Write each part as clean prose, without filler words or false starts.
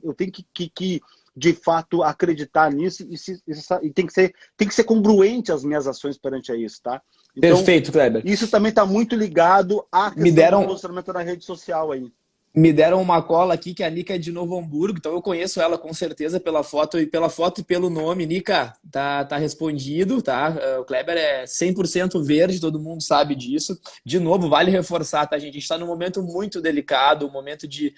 eu tenho que de fato, acreditar nisso e tem que ser congruente as minhas ações perante a isso, tá? Então, Perfeito, Kleber. isso também está muito ligado à Me questão do deram, posicionamento na rede social aí. Me deram uma cola aqui que a Nica é de Novo Hamburgo, então eu conheço ela com certeza pela foto e pelo nome. Nica, tá respondido, tá? O Kleber é 100% verde, todo mundo sabe disso. De novo, vale reforçar, tá, gente? A gente está num momento muito delicado, um momento de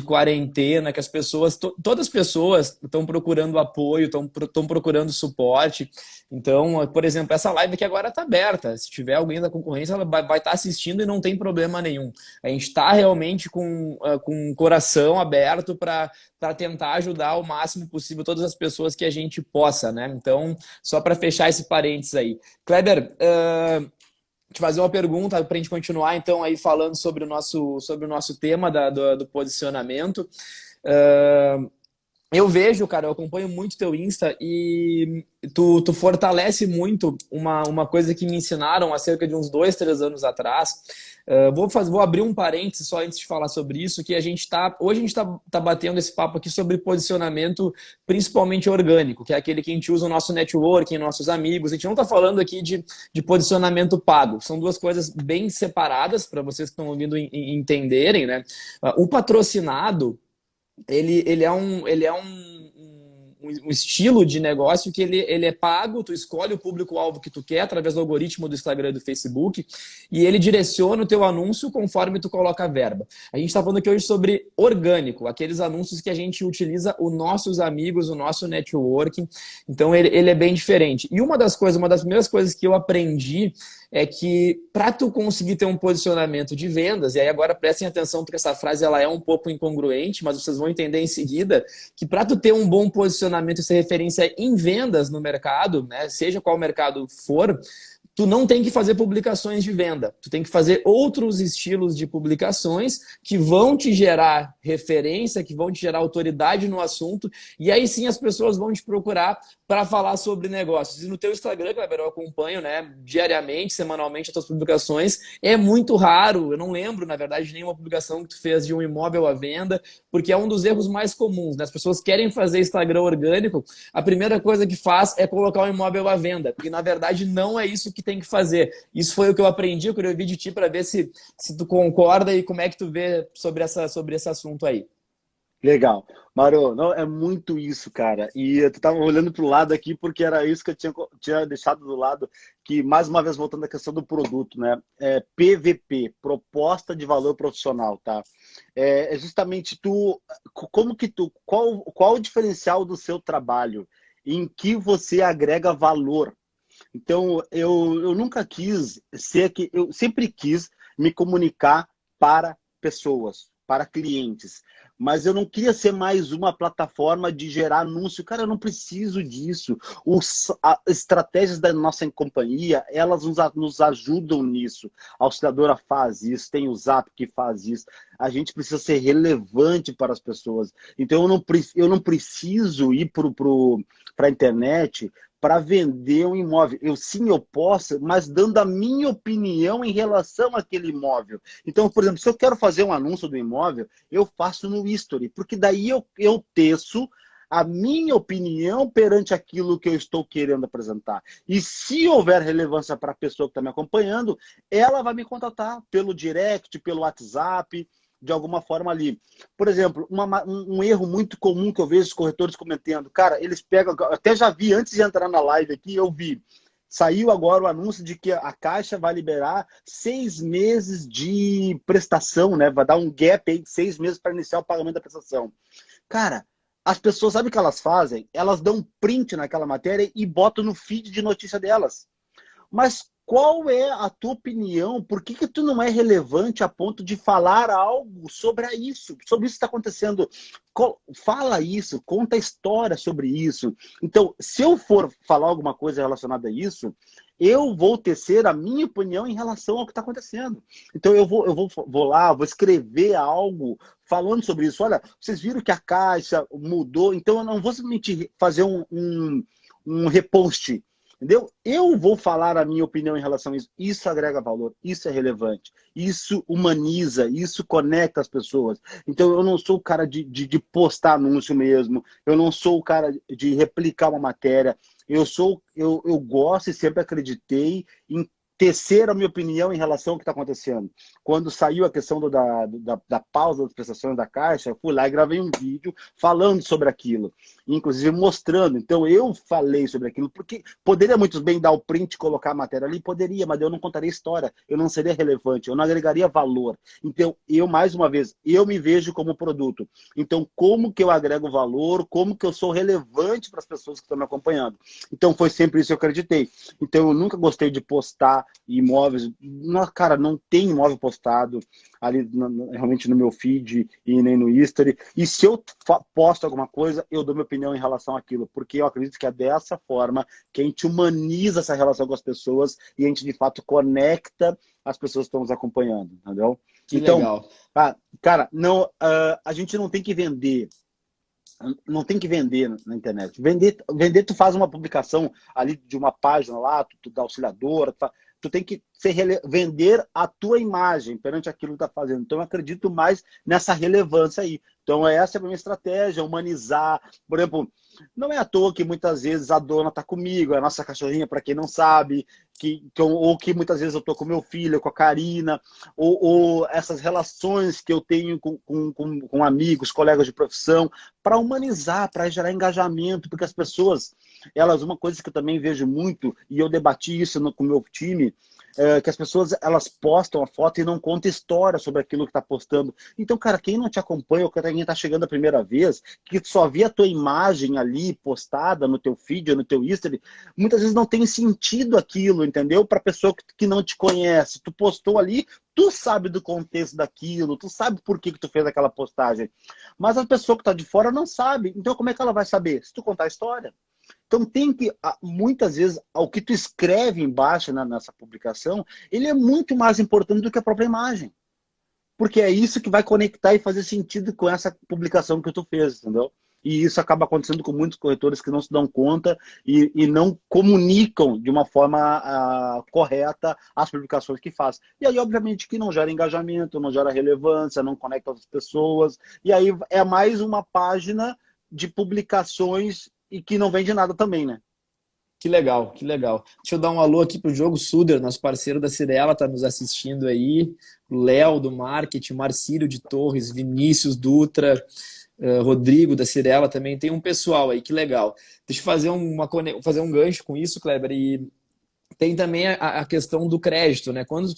quarentena, que as pessoas, todas as pessoas estão procurando apoio, estão procurando suporte. Então, por exemplo, essa live aqui agora está aberta. Se tiver alguém da concorrência, ela vai estar assistindo e não tem problema nenhum. A gente está realmente com o coração aberto para tentar ajudar o máximo possível todas as pessoas que a gente possa, né? Então, só para fechar esse parênteses aí. Kleber, te fazer uma pergunta para a gente continuar, então, aí falando sobre o nosso tema do posicionamento. Eu vejo, cara, eu acompanho muito teu Insta e tu fortalece muito uma coisa que me ensinaram há cerca de uns 2, 3 anos atrás. Vou abrir um parênteses só antes de falar sobre isso, que hoje a gente tá batendo esse papo aqui sobre posicionamento principalmente orgânico, que é aquele que a gente usa no nosso networking, nossos amigos. A gente não está falando aqui de posicionamento pago. São duas coisas bem separadas para vocês que estão ouvindo entenderem, né? O patrocinado ele é um estilo de negócio que ele é pago, tu escolhe o público-alvo que tu quer através do algoritmo do Instagram e do Facebook e ele direciona o teu anúncio conforme tu coloca a verba. A gente está falando aqui hoje sobre orgânico, aqueles anúncios que a gente utiliza os nossos amigos, o nosso networking, então ele é bem diferente. E uma das primeiras coisas que eu aprendi é que para tu conseguir ter um posicionamento de vendas, e aí agora prestem atenção porque essa frase ela é um pouco incongruente, mas vocês vão entender em seguida, que para tu ter um bom posicionamento e ser referência em vendas no mercado, né, seja qual mercado for, tu não tem que fazer publicações de venda. Tu tem que fazer outros estilos de publicações que vão te gerar referência, que vão te gerar autoridade no assunto, e aí sim as pessoas vão te procurar para falar sobre negócios. E no teu Instagram, Kleber, eu acompanho, né, diariamente, semanalmente as tuas publicações. É muito raro, eu não lembro, na verdade, de nenhuma publicação que tu fez de um imóvel à venda, porque é um dos erros mais comuns, né? As pessoas querem fazer Instagram orgânico, a primeira coisa que faz é colocar um imóvel à venda, porque na verdade não é isso que tem que fazer. Isso foi o que eu aprendi, eu queria ouvir de ti para ver se tu concorda e como é que tu vê sobre esse assunto aí. Legal. Mauro, não, é muito isso, cara. E eu tava olhando para o lado aqui porque era isso que eu tinha deixado do lado, que mais uma vez voltando à questão do produto, né? É PVP, proposta de valor profissional, tá? É justamente qual o diferencial do seu trabalho? Em que você agrega valor? Então, eu nunca quis eu sempre quis me comunicar para pessoas, para clientes. Mas eu não queria ser mais uma plataforma de gerar anúncio. Cara, eu não preciso disso. As estratégias da nossa companhia, elas nos ajudam nisso. A Auxiliadora faz isso, tem o Zap que faz isso. A gente precisa ser relevante para as pessoas. Então, eu não preciso ir para a internet para vender um imóvel. Eu posso, mas dando a minha opinião em relação àquele imóvel. Então, por exemplo, se eu quero fazer um anúncio do imóvel, eu faço no History, porque daí eu teço a minha opinião perante aquilo que eu estou querendo apresentar. E se houver relevância para a pessoa que está me acompanhando, ela vai me contatar pelo direct, pelo WhatsApp, de alguma forma ali. Por exemplo, um erro muito comum que eu vejo os corretores cometendo. Cara, eles pegam, até já vi antes de entrar na live aqui, eu vi. Saiu agora o anúncio de que a Caixa vai liberar 6 meses de prestação, né? Vai dar um gap aí de 6 meses para iniciar o pagamento da prestação. Cara, as pessoas, sabem o que elas fazem? Elas dão um print naquela matéria e botam no feed de notícia delas. Mas qual é a tua opinião? Por que tu não é relevante a ponto de falar algo sobre isso? Sobre isso que está acontecendo. Fala isso, conta a história sobre isso. Então, se eu for falar alguma coisa relacionada a isso, eu vou tecer a minha opinião em relação ao que está acontecendo. Então, vou lá, vou escrever algo falando sobre isso. Olha, vocês viram que a Caixa mudou, então eu não vou simplesmente fazer um repost. entendeu? Eu vou falar a minha opinião em relação a isso. Isso agrega valor, isso é relevante, isso humaniza, isso conecta as pessoas. Então eu não sou o cara de postar anúncio mesmo, eu não sou o cara de replicar uma matéria, eu gosto e sempre acreditei em tecer a minha opinião em relação ao que está acontecendo. Quando saiu a questão da pausa das prestações da Caixa, eu fui lá e gravei um vídeo falando sobre aquilo, inclusive mostrando. Então eu falei sobre aquilo, porque poderia muito bem dar o print e colocar a matéria ali, poderia, mas eu não contaria história, eu não seria relevante, eu não agregaria valor. Então eu, mais uma vez, eu me vejo como produto. Então como que eu agrego valor, como que eu sou relevante para as pessoas que estão me acompanhando. Então foi sempre isso que eu acreditei. Então eu nunca gostei de postar imóveis. Não, cara, não tem imóvel postado ali realmente no meu feed e nem no history. E se eu posto alguma coisa, eu dou minha opinião em relação àquilo, porque eu acredito que é dessa forma que a gente humaniza essa relação com as pessoas e a gente de fato conecta as pessoas que estão nos acompanhando, entendeu? Que Então, legal. cara, não, a gente não tem que vender. Não tem que vender na internet. Vender, tu faz uma publicação ali de uma página lá, tu dá auxiliadora, tu tem que vender a tua imagem perante aquilo que tu tá fazendo. Então eu acredito mais nessa relevância aí. Então essa é a minha estratégia, humanizar. Por exemplo, não é à toa que muitas vezes a dona está comigo, a nossa cachorrinha, para quem não sabe, ou que muitas vezes eu estou com meu filho, com a Karina, ou essas relações que eu tenho com amigos, colegas de profissão, para humanizar, para gerar engajamento, porque as pessoas, uma coisa que eu também vejo muito, e eu debati isso com o meu time, que as pessoas elas postam a foto e não contam história sobre aquilo que está postando. Então, cara, quem não te acompanha ou quem está chegando a primeira vez, que só vê a tua imagem ali postada no teu feed ou no teu history, muitas vezes não tem sentido aquilo, entendeu? Para pessoa que não te conhece. Tu postou ali, tu sabe do contexto daquilo, tu sabe por que tu fez aquela postagem. Mas a pessoa que está de fora não sabe. Então, como é que ela vai saber? Se tu contar a história. Então tem que, muitas vezes, o que tu escreve embaixo nessa publicação, ele é muito mais importante do que a própria imagem. Porque é isso que vai conectar e fazer sentido com essa publicação que tu fez, entendeu? E isso acaba acontecendo com muitos corretores que não se dão conta e não comunicam de uma forma correta as publicações que faz. E aí, obviamente, que não gera engajamento, não gera relevância, não conecta as pessoas. E aí é mais uma página de publicações e que não vende nada também, né? Que legal, que legal. Deixa eu dar um alô aqui pro Diogo Suder, nosso parceiro da Cirela, tá nos assistindo aí. Léo do marketing, Marcílio de Torres, Vinícius Dutra, Rodrigo da Cirela também. Tem um pessoal aí, que legal. Deixa eu fazer um gancho com isso, Kleber, e tem também a questão do crédito, né? Quando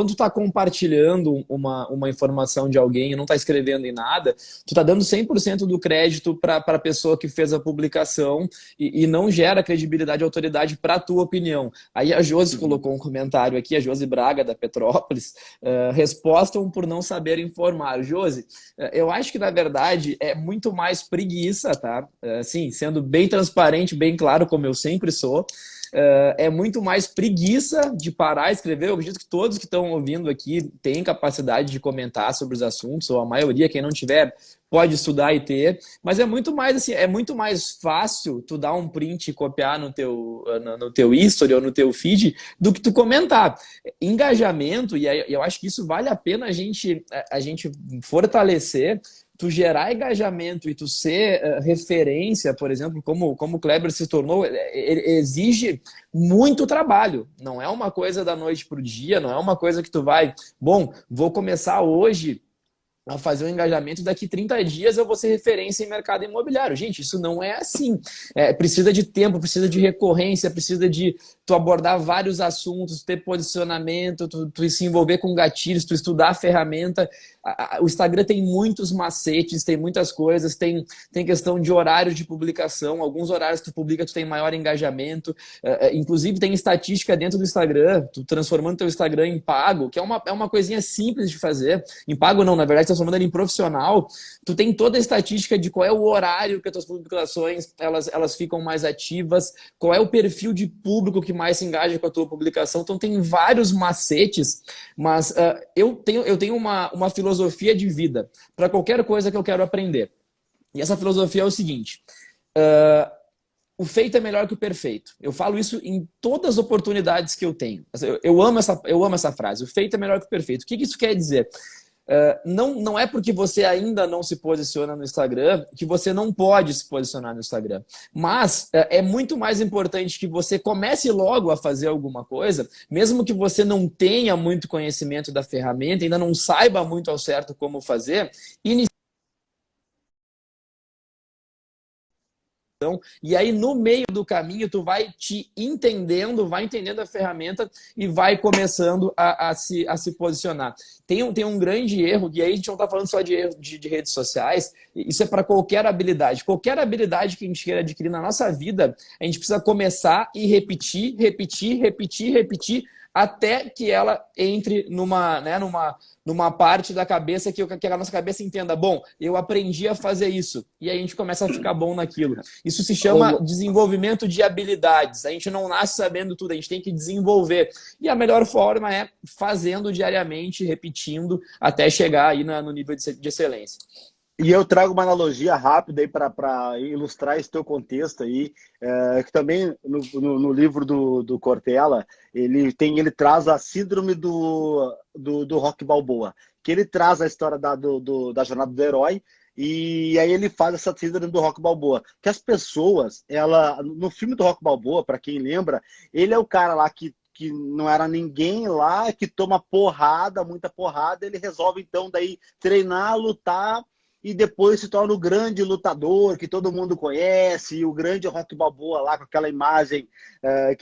tu tá compartilhando uma informação de alguém e não tá escrevendo em nada, tu tá dando 100% do crédito para a pessoa que fez a publicação e não gera credibilidade e autoridade para a tua opinião. Aí a Josi colocou um comentário aqui, a Josi Braga, da Petrópolis, respostam por não saber informar. Josi, eu acho que, na verdade, é muito mais preguiça, tá? Assim, sendo bem transparente, bem claro, como eu sempre sou, é muito mais preguiça de parar e escrever. Eu acredito que todos que estão ouvindo aqui têm capacidade de comentar sobre os assuntos, ou a maioria, quem não tiver, pode estudar e ter, mas é muito mais assim, é muito mais fácil tu dar um print e copiar no teu history ou no teu feed do que tu comentar. Engajamento, e eu acho que isso vale a pena a gente fortalecer, tu gerar engajamento e tu ser referência, por exemplo, como o Kleber se tornou, exige muito trabalho. Não é uma coisa da noite para o dia, não é uma coisa que tu vai, bom, vou começar hoje a fazer um engajamento, daqui 30 dias eu vou ser referência em mercado imobiliário. Gente, isso não é assim. Precisa de tempo, precisa de recorrência, precisa de tu abordar vários assuntos, ter posicionamento, tu se envolver com gatilhos, tu estudar a ferramenta. O Instagram tem muitos macetes, tem muitas coisas, tem questão de horário de publicação. Alguns horários que tu publica, tu tem maior engajamento. Inclusive, tem estatística dentro do Instagram, tu transformando teu Instagram em pago, que é uma coisinha simples de fazer. Em pago não, na verdade, transformando ele em profissional. Tu tem toda a estatística de qual é o horário que as tuas publicações elas ficam mais ativas, qual é o perfil de público que mais se engaja com a tua publicação. Então, tem vários macetes, mas eu tenho uma filosofia de vida para qualquer coisa que eu quero aprender. E essa filosofia é o seguinte: o feito é melhor que o perfeito. Eu falo isso em todas as oportunidades que eu tenho. Eu amo essa frase. O feito é melhor que o perfeito. O que isso quer dizer? Não é porque você ainda não se posiciona no Instagram que você não pode se posicionar no Instagram. Mas é muito mais importante que você comece logo a fazer alguma coisa, mesmo que você não tenha muito conhecimento da ferramenta, ainda não saiba muito ao certo como fazer, e aí, no meio do caminho, tu vai te entendendo, vai entendendo a ferramenta e vai começando a se posicionar. Tem um grande erro, e aí a gente não está falando só de erro de redes sociais, isso é para qualquer habilidade. Qualquer habilidade que a gente queira adquirir na nossa vida, a gente precisa começar e repetir, repetir, repetir, repetir, até que ela entre numa parte da cabeça que a nossa cabeça entenda, bom, eu aprendi a fazer isso. E aí a gente começa a ficar bom naquilo. Isso se chama desenvolvimento de habilidades. A gente não nasce sabendo tudo, a gente tem que desenvolver. E a melhor forma é fazendo diariamente, repetindo, até chegar aí no nível de excelência. E eu trago uma analogia rápida aí para ilustrar esse teu contexto aí, que também no livro do Cortella, ele traz a síndrome do Rock Balboa, que ele traz a história da jornada do herói, e aí ele faz essa síndrome do Rock Balboa, que as pessoas, no filme do Rock Balboa, para quem lembra, ele é o cara lá que não era ninguém lá, que toma porrada, muita porrada, ele resolve então daí treinar, lutar, e depois se torna o grande lutador que todo mundo conhece, e o grande Rock Balboa lá, com aquela imagem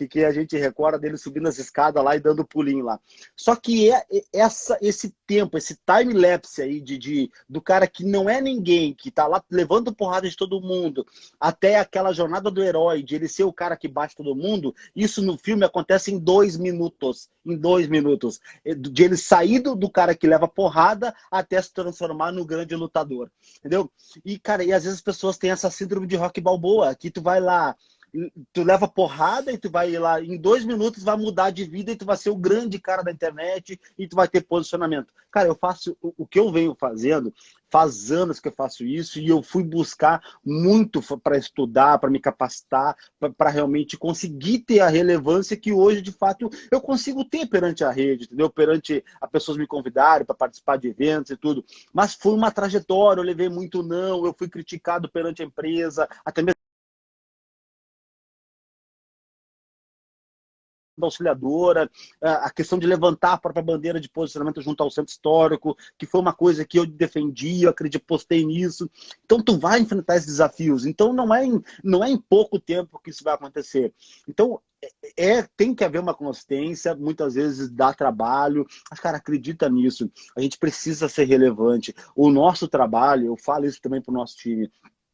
que a gente recorda dele subindo as escadas lá e dando pulinho lá. Só que esse tempo, esse time-lapse aí do cara que não é ninguém, que tá lá levando porrada de todo mundo, até aquela jornada do herói, de ele ser o cara que bate todo mundo, isso no filme acontece em 2 minutos. Em 2 minutos. De ele sair do cara que leva porrada até se transformar no grande lutador. Entendeu? E, cara, e às vezes as pessoas têm essa síndrome de Rock Balboa, que tu vai lá, tu leva porrada e tu vai lá, em 2 minutos vai mudar de vida e tu vai ser o grande cara da internet e tu vai ter posicionamento. Cara, eu faço o que eu venho fazendo, faz anos que eu faço isso e eu fui buscar muito para estudar, para me capacitar, para realmente conseguir ter a relevância que hoje, de fato, eu consigo ter perante a rede, entendeu? Perante as pessoas me convidarem para participar de eventos e tudo. Mas foi uma trajetória, eu levei muito não, eu fui criticado perante a empresa, até mesmo da auxiliadora, a questão de levantar a própria bandeira de posicionamento junto ao centro histórico, que foi uma coisa que eu defendi, eu acredito, postei nisso. Então, tu vai enfrentar esses desafios. Então, não é em pouco tempo que isso vai acontecer. Então, tem que haver uma consistência, muitas vezes dá trabalho, mas, cara, acredita nisso. A gente precisa ser relevante. O nosso trabalho, eu falo isso também para o nosso time,